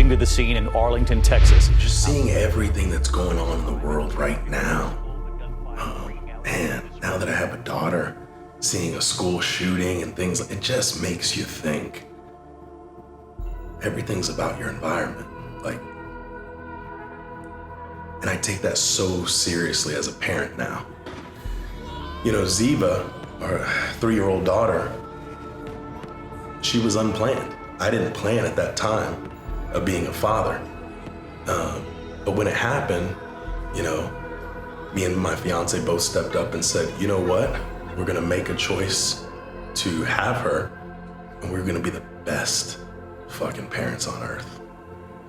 racing to the scene in Arlington, Texas. Just seeing everything that's going on in the world right now. Man, now that I have a daughter, seeing a school shooting and things, it just makes you think. Everything's about your environment. And I take that so seriously as a parent now. You know, Ziva, our 3-year-old daughter, she was unplanned. I didn't plan at that time of being a father. But when it happened, you know, me and my fiance both stepped up and said, you know what? We're gonna make a choice to have her, and we're gonna be the best fucking parents on earth.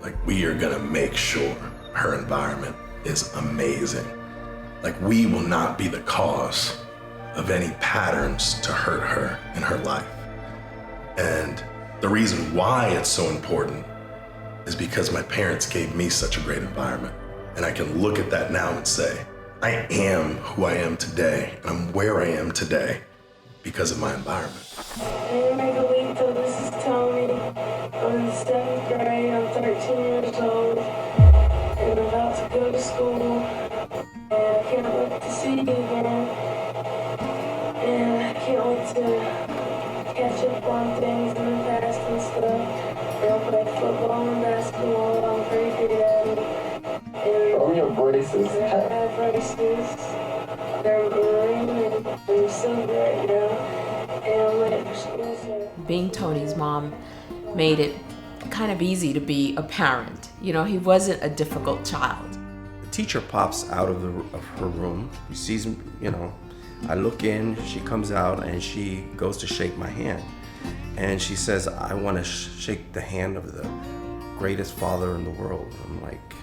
Like, we are gonna make sure her environment is amazing. Like, we will not be the cause of any patterns to hurt her in her life. And the reason why it's so important is because my parents gave me such a great environment. And I can look at that now and say, I am who I am today. I'm where I am today because of my environment. Hey, Megalito, this is Tony. I'm in the 7th grade. I'm 13 years old. And I'm about to go to school. And I can't wait to see you again. And I can't wait to catch up on things in the past and stuff. And I'll play football and basketball. I'm pretty good at it. And your braces. I have braces. They're green and they're silver right now. And I'm ready for school soon. Being Tony's mom made it kind of easy to be a parent. You know, he wasn't a difficult child. The teacher pops out of her room. He sees, you know, I look in, she comes out, and she goes to shake my hand. And she says, I want to shake the hand of the greatest father in the world. I'm like,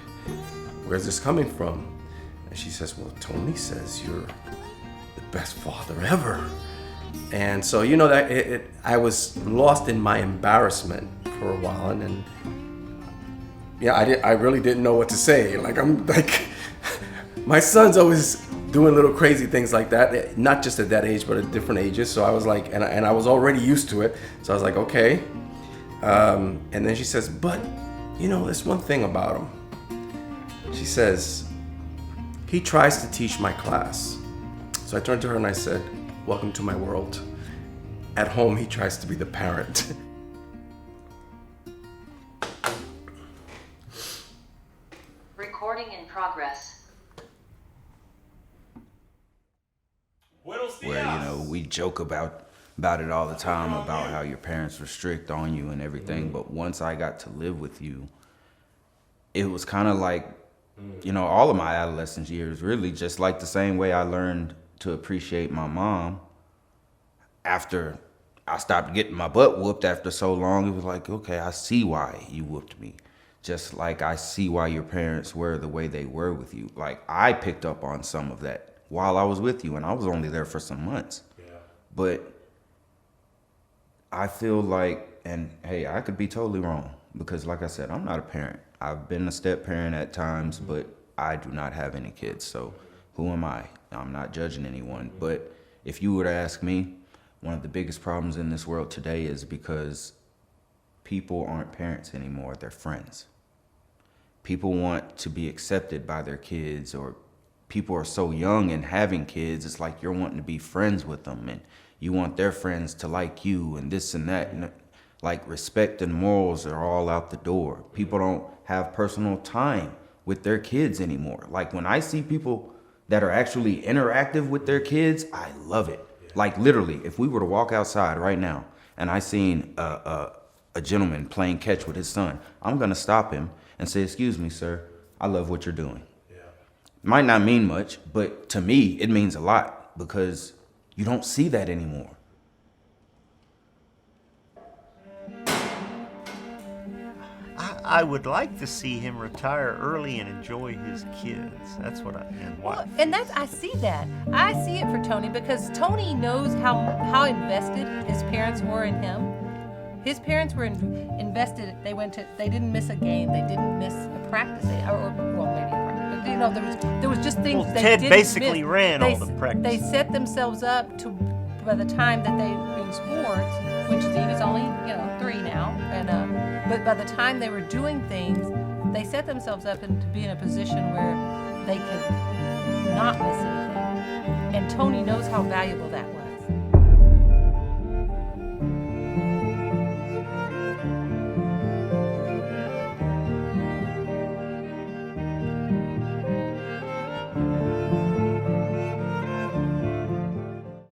where's this coming from? And she says, well, Tony says you're the best father ever. And so, you know, that I was lost in my embarrassment for a while, and then, yeah, I really didn't know what to say. Like, I'm like, my son's always doing little crazy things like that, not just at that age, but at different ages. So I was like, and I was already used to it. So I was like, okay. And then she says, but, you know, there's one thing about him. She says, he tries to teach my class. So I turned to her and I said, welcome to my world. At home, he tries to be the parent. Recording in progress. Where, you know, we joke about it all the time, about how your parents were strict on you and everything. But once I got to live with you, it was kind of like, you know, all of my adolescence years, really just like the same way I learned to appreciate my mom. After I stopped getting my butt whooped after so long, it was like, okay, I see why you whooped me. Just like I see why your parents were the way they were with you. Like, I picked up on some of that while I was with you, and I was only there for some months. Yeah. But I feel like, and hey, I could be totally wrong, because like I said, I'm not a parent. I've been a step parent at times, but I do not have any kids. So who am I? I'm not judging anyone. But if you were to ask me, one of the biggest problems in this world today is because people aren't parents anymore, they're friends. People want to be accepted by their kids, or people are so young and having kids, it's like you're wanting to be friends with them, and you want their friends to like you, and this and that. And like, respect and morals are all out the door. People don't have personal time with their kids anymore. Like, when I see people that are actually interactive with their kids, I love it. Like, literally, if we were to walk outside right now and I seen a gentleman playing catch with his son, I'm gonna stop him and say, excuse me, sir, I love what you're doing. Might not mean much, but to me, it means a lot, because you don't see that anymore. I would like to see him retire early and enjoy his kids. That's what and wife. Well, and I see that. I see it for Tony, because Tony knows how invested his parents were in him. His parents were invested. They didn't miss a game. They didn't miss a practice. Maybe a practice. But, you know, there was just things they Ted didn't basically miss. ran all the practices. They set themselves up to, by the time that they in sports, which Steve is only 3 now, and But by the time they were doing things, they set themselves up to be in a position where they could not miss anything. And Tony knows how valuable that was.